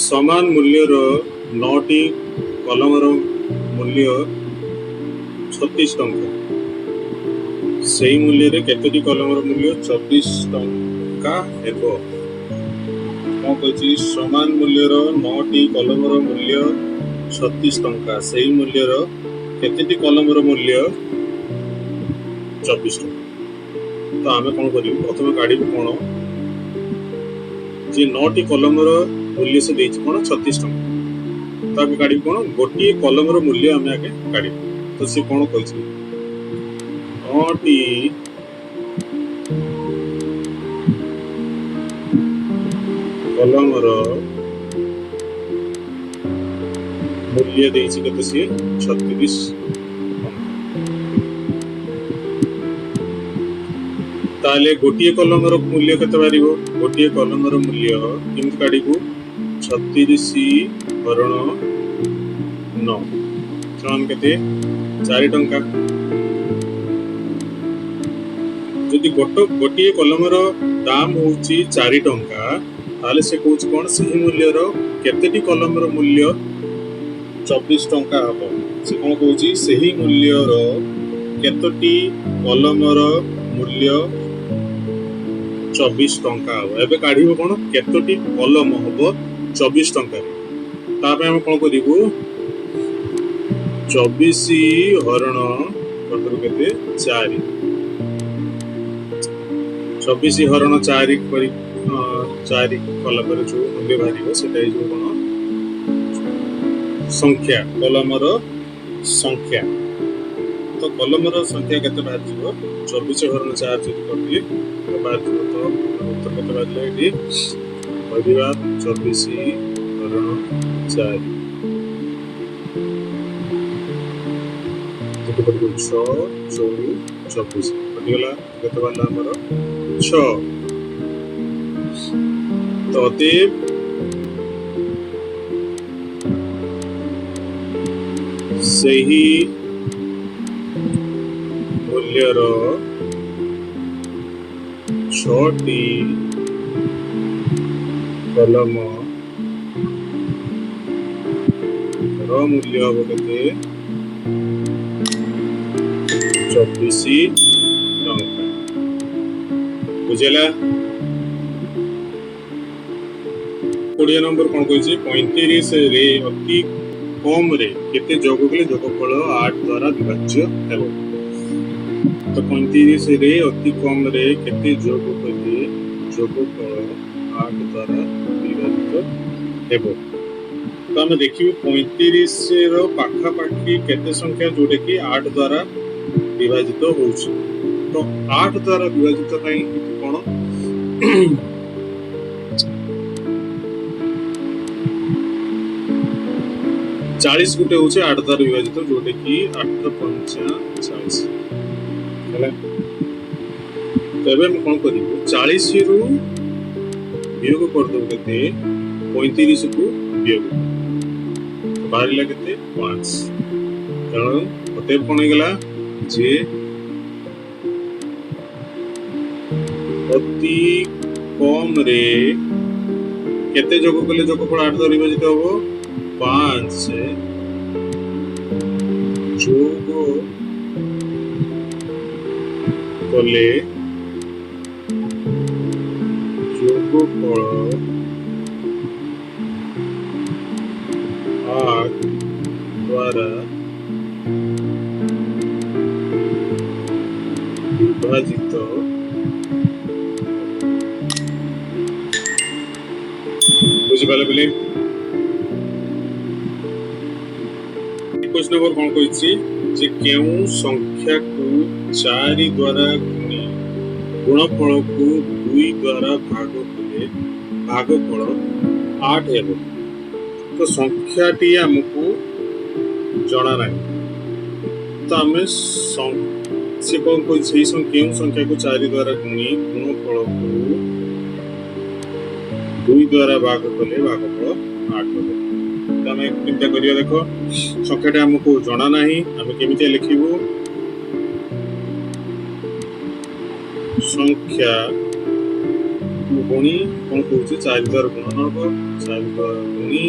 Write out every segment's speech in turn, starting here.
समान मूल्यर 9टी कलमर मूल्य 36 टंका से मूल्य रे केतोटी कलमर मूल्य 24 टंका हेबो। कौन कही समान मूल्यर 9टी कलमर मूल्य 36 टंका से मूल्यर केतोटी कलमर मूल्य 24 टंका। तो आम कौन कर प्रथम काढ़ कौन जे 9टी कलमर मूल्य से देती कौन 36 टंका तो आगे काढ़ कौन गोटे कलमर मूल्य आम आगे काढ़। तो सी कौन कही 9टी कलमर मूल्य देती केते सी 36 ताले गोटे कलमर मूल्य केते बारिबो गोटे कलमर मूल्य किंतु काढ़ू 36 हरण 9 समान केते 4 टंका। जदि गोटे कलमर दाम होउची 4 टंका ताले से कहूँ कौन सही मूल्यर केतेटी कलमर मूल्य 24 टंका हम से कौन कहूँ सही मूल्यर केतोटी कलमर मूल्य 24 टंका हम एबे काढ़िबो कौन केतोटी कलम हबो 24 टंका तापे हम कौन करिवो 24 हरण करदो केते 4 24 हरण 4 करी 4 कला पर जो मूल्य बाहर से कौन संख्या कलमर संख्या। तो कलमर संख्या केते बाहर जीवो 24 हरण 4 जदि करले तो बाहर जीवो। तो उत्तर केते बाहरले एठी परिवार 24 हरण 4 केते पड़ो 6 24 पटिगला केते बाहरला हमर 6। तो अतएव सही मूल्यर 6टी कलम मूल्य हम केते 24 टंका बुझेला। 20 नंबर कौन कही 35 रे अति कम रे केते जोग कले जोगफल 8 द्वारा विभाज्य हेबो। तो 35 रे अति कम रे केते जोग कले जोगफल 8 द्वारा विभाजित हेबो। तो हम देखिबो 35 रो पाखा पाखी केते संख्या जोडे कि 8 द्वारा विभाजित होउछ। तो 8 द्वारा विभाजित काई कोन 40 गुटे होचे 8 द्वारा विभाजित जोटे कि 8 5 40 हैला। तबे हम कोन करिवो 40 रु वियोग कर दो केते 35 को वियोग बाहरला केते 5 कारण अतएव कोन गेला जे अति कम रे केते जोग कले जोगफल 8 द्वारा विभाजित होबो 5 जोग कले जोगफल 8 द्वारा विभाजित बुझिपाले बोले। क्वेश्चन नंबर कौन कही जे केउ संख्या को 4 द्वारा गुणी गुणफल को 2 द्वारा भाग कले भागफल 8 हेबो। तो संख्याटी हमको जना नहीं तो आम से कौन कही केउ संख्या को 4 द्वारा गुणी गुणफल को 2 द्वारा भाग कले भागफल 8 हेबो। आम चिंता करिया देख संख्याटा हमको जना नहीं आम केमिति लिखिबो संख्या गुणी कौन कौन 4 द्वारा गुणन हम 4 द्वारा गुणी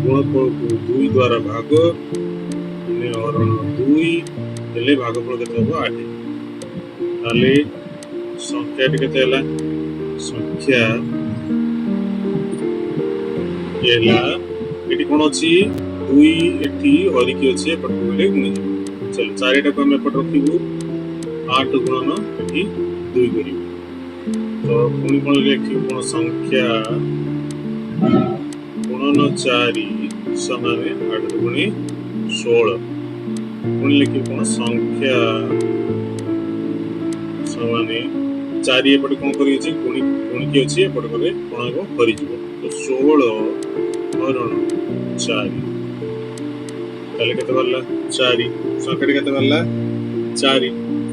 गुणफल को 2 द्वारा भाग हरण 2 हेले भागफल केते हो 8 ताले संख्या केते हला संख्या एला एटी कोन अछि 2 एटी हरिकी अछि एपट गुणे गुणी चल 4 टा को हम एपट रखिबू 8 गुणन एटी 2 करिबू तो पुणी कोन लिखिबू कोन संख्या गुणन 4 समान 8 गुणे 16 पुणी लिखिबू कोन संख्या समान 4 एपट कोन करि अछि गुणी गुणी की अछि एपट करे कोन हो करि जिवो तो 16 हरण 4 ताले केते बल्ला 4 संख्या केते बल्ला 4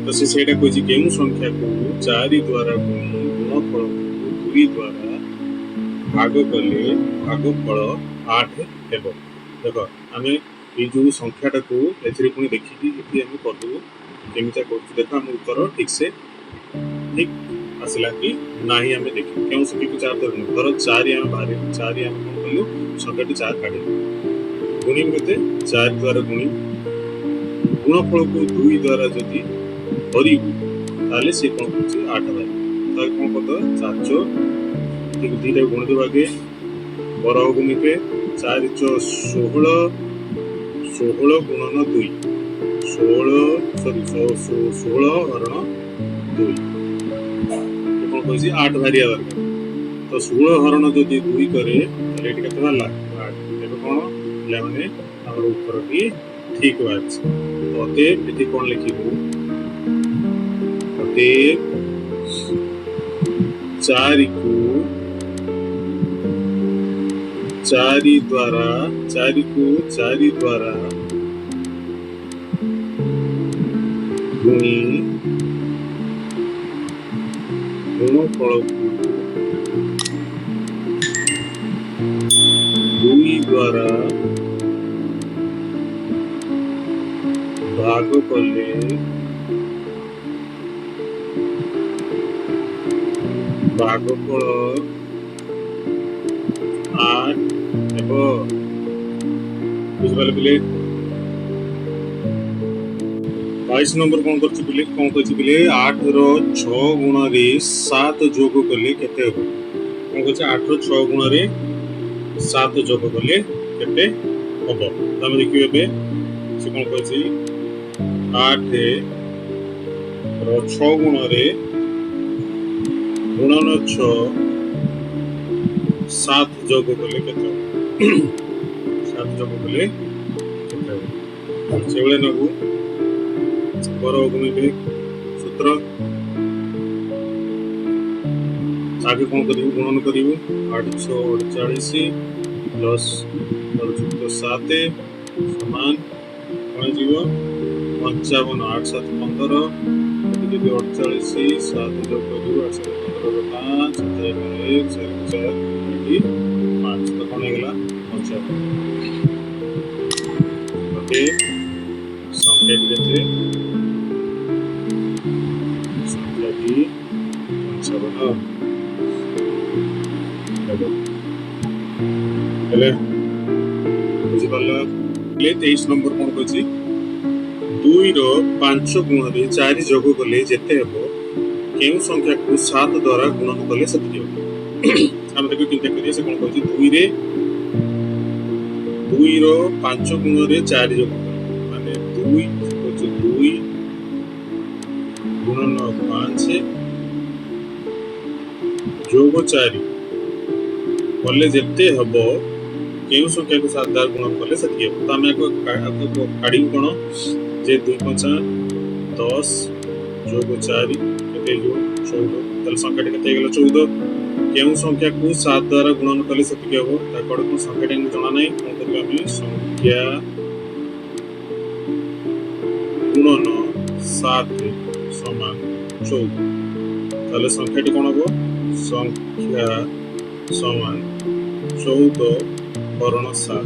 तो सेटा कोछि केउ संख्या को 4 द्वारा गुणी गुणफल को 2 द्वारा भाग कले भागफल 8 हेबो देखो आमे ए जो संख्याटा को एथरे पुनी देखि कि एथि हम करदु केमिता करछु देखो हम उत्तर ठीक से ठीक आसला कि नाही हमें देखि केउ से कि 4 धर 4 हम बाहर 4 हम कोन कलु संख्याटी 4 काढे गुणी केते 4 द्वारा गुणी गुणफल को 2 द्वारा जति हरिबु ताले से कोन होछि 8 बाय ताले कोन करदो 4 चो ठीक दीटा गुण दो आगे बरो गुणी पे 4 चो 16 16 गुणन 2 16 हरण 2 कोन कहछि 8 भारिया दरकार तो 16 हरण जदि 2 करे ताले एटी केते बाला 8 एबे कोन ले माने हमर उत्तर की ठीक बात तो अते एटी कोन लिखिबू अते 4 को 4 द्वारा 4 को 4 द्वारा गुणी गुणफल को 2 द्वारा भाग कले भागफल 8 हेबो बुझबाले बिले 22 नंबर कोन करछि बिले कोन कहछि बिले 8 रो 6 गुण रे 7 जोग कले केते हो कोन कहछि 8 रो 6 गुण रे 7 जोग कले केते होबो हम देखिबे बे से कोन कहछि 8 रो 6 गुण रे गुणन 6 7 जोग कले केते 7 जोग कले केते हो सेबले नबु बरो गुणी पे सूत्र आगे कोन करिबु गुणन करिबु 848 प्लस 7 समान कोन जीवो 55 8 7 15 यदि 48 7 जोग करिबु 8 7 15 5 7 1 4 4 5 तो कोन हेगला 55 ओके संख्या केते संख्या की 55 हेले बुझि पाला ले 23 नंबर कोन कहछि 2 रो 5 गुण रे 4 जोग कले जेते हेबो केउ संख्या को 7 द्वारा गुणन कले सेति हो हम देखो चिंता करिए से कोन कहछि 2 रो 5 गुण रे 4 जोग माने 2 कहछि 2 गुणन 5 जोग 4 कले जेते हबो केउ संख्या को 7 द्वारा गुणन कले सेति हो त हम को काढी कोन जे 2 5 10 जोग 4 केते जो 14 तल संख्या केते गेलो 14 केउ संख्या को 7 द्वारा गुणन कले सेति हो ता कोड को संख्या टा जणा नै कोन करबे हम संख्या गुणन 7 समान 14 तले संख्या टी कोन हो संख्या समान 14 हरण 7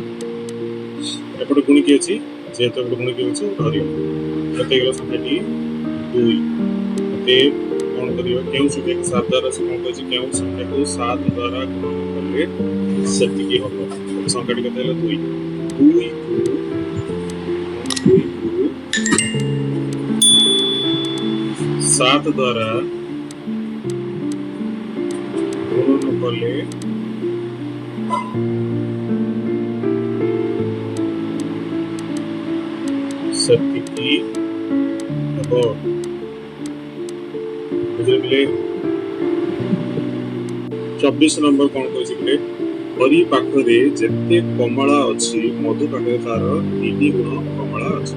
एपटे गुणी की अछि जे तो गुणी की अछि धरियो केते गेलो संख्या टी 2 ते कौन करियो केउ संख्या के 7 द्वारा से कौन कहछि केउ संख्या को 7 द्वारा गुणन करले सेतिकी हबो संख्याटी केते हला 2 2 को 7 द्वारा गुणन करले सेतिकी हबो बुझले 24 नंबर कौन कहछि के हरि पाखरे जेते कमला अछि मधु पाखरे तार 3 गुण कमला अछि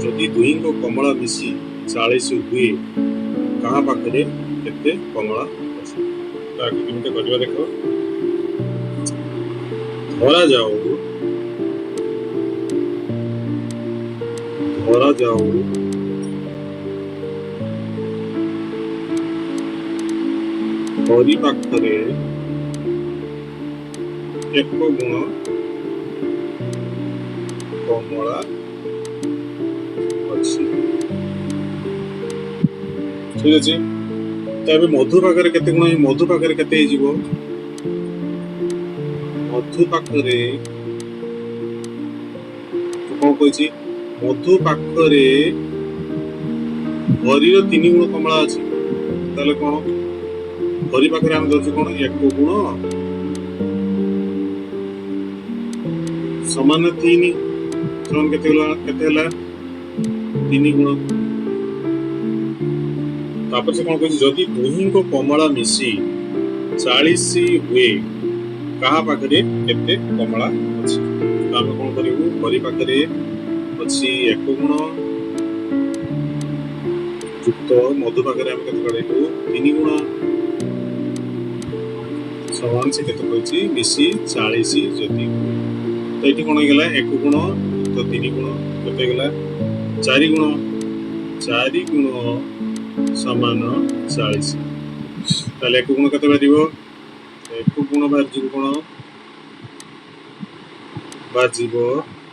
जदि दुई को कमला मिसी 40 हुए कहा पाखरे केते कमला अछि ताकि केमते करबा देखो धरा जाऊ हरि पाखरे एक गुण कमला अच्छी ठीक अच्छे तबे मधु पाखरे केते गुण मधु पाखरे केते जीवो मधु पाखरे कौन कहछि मधु पाखरे हरिर 3 गुण कमला अछि ताले कोन हरि पाखरे हम दउछि कोन एक गुण समान 3 समान केते हला 3 गुण तापर से कोन कहछि जदि दुही को कमला मिसी 40 हुए कहा पाखरे केते कमला अछि त हम कोन करिवु हरि पाखरे अछि एक गुण युक्त मधु पाखरे हम केते करेलु 3 गुण समान से केते कहछि मिसी 40 जदि तो ये कौन होगा एक गुण तो 3 गुण केते गला 4 गुण समान 40 ताले एक गुण केते बाजिबो एक गुण बाजिबो कोन बाजिबो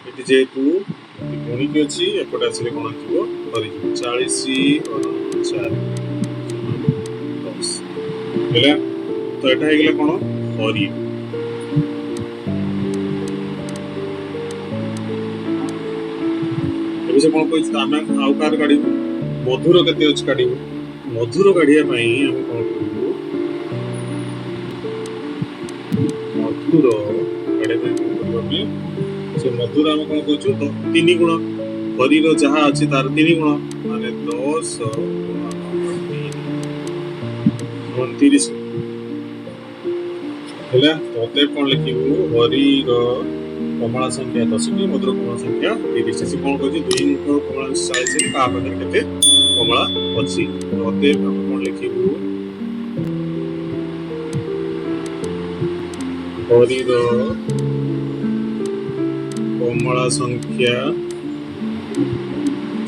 एटी जेतु गुणी के अछि एपटा आछले कोन आछिबो करि 40 और 4 10 हेला तो एटा हे गेला कोन हरि से कौन कहि आम आउ कार काढी मधुर केते अछि काढी मधुर काढिया पई हम कोन करू मधुर काढे पई करबी से मधुर हम कोन कहछु तो 3 गुण हरिर जहा अछि तार 3 गुण माने 10 29 हेला तोते कोन लिखिबो हरिर कमला संख्या 10 की मधुर कमला संख्या 30 से कौन कहछि दुई को कमला 40 का पाखरे केते कमला अछि तोते हम कोन लिखिबो हरिर कमला संख्या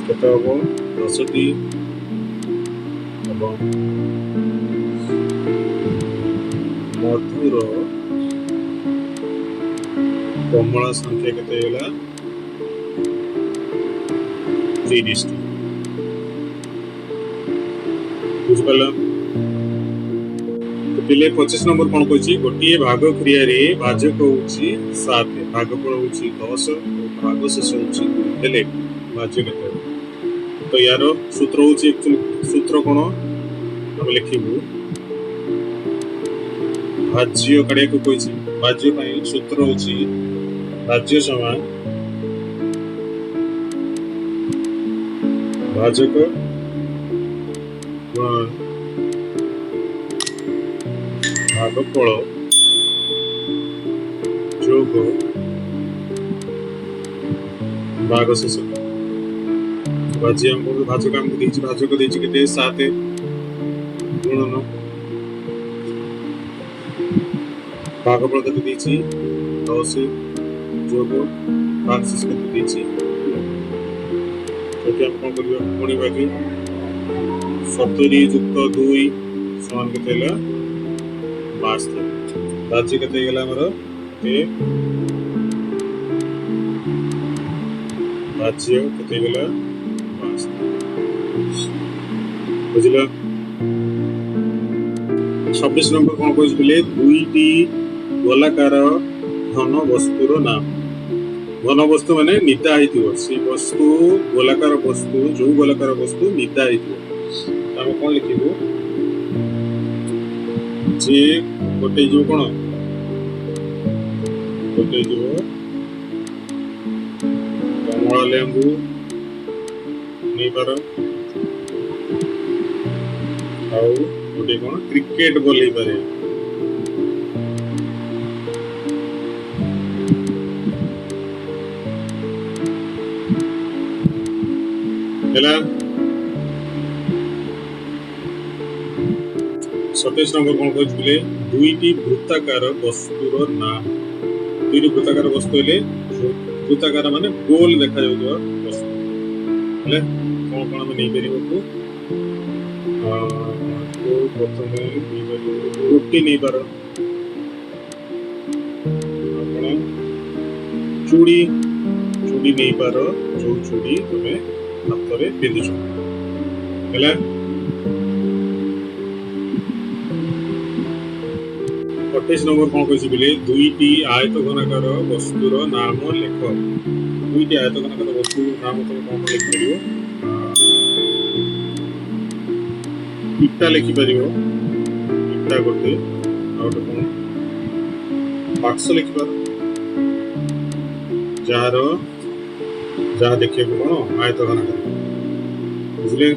केते हो 10 टी এবং मधुर कमला संख्या केते होला 30 बुझ पाला तो पहले 25 नंबर कोन कहछि गोटिए भाग क्रिया रे भाजक होछि 7 भागफल होछि 10 भाग शेष होछि हेले भाज्य केते तो यार सूत्र होछि एक्चुअली सूत्र कोन हम लिखिबु भाज्य कड़े को कहछि भाज्य पई सूत्र होछि भाज्य समान भाजक भागफल जोग भाग शेष भाज्य हमको भाजक हमको देछि भाजक देछि केते 7 गुणन भागफल केते देछि 10 जोग भाग शेष केते देछि तो हम कोन करियो कोणी बाकी 70 युक्त 2 समान केते हला 72 भाज्य केते गेला हमर ए भाज्य केते गेला 72 बुझला 26 नंबर कौन कहि बोले दुईटी गोलाकार घन वस्तुर नाम घन वस्तु माने निदा हिथिबो से वस्तु गोलाकार वस्तु जो गोलाकार वस्तु निदा हिथिबो हम कोन लिखिबो जे गोटे जो कोन गोटे जो कमला लेंबू नहीं पार आउ गोटे कोन क्रिकेट बोली पारे हेला 27 नंबर कौन कहि बोले दुईटी वृत्ताकार वस्तुर नाम दुईटी वृत्ताकार वस्तु हेले वृत्ताकार माने गोल देखा जाउतो वस्तु हेले कोन कोन में नहीं परिबो को प्रथमे रुटी नहीं पार आपण चूड़ी चूड़ी नहीं पार जो चूड़ी तमे हाथ में पिंधुछ हेला 28 नंबर कौन कहि बोले दुईटी आयत घनाकार वस्तुर नाम लेख दुईटी आयत घनाकार वस्तुर नाम तुम कौन लिख परियो इटा लिखि परियो इटा गोटे और कोन बाक्स लिखि पार जार जहाँ देखिए कोन आयत घनाकार बुझले।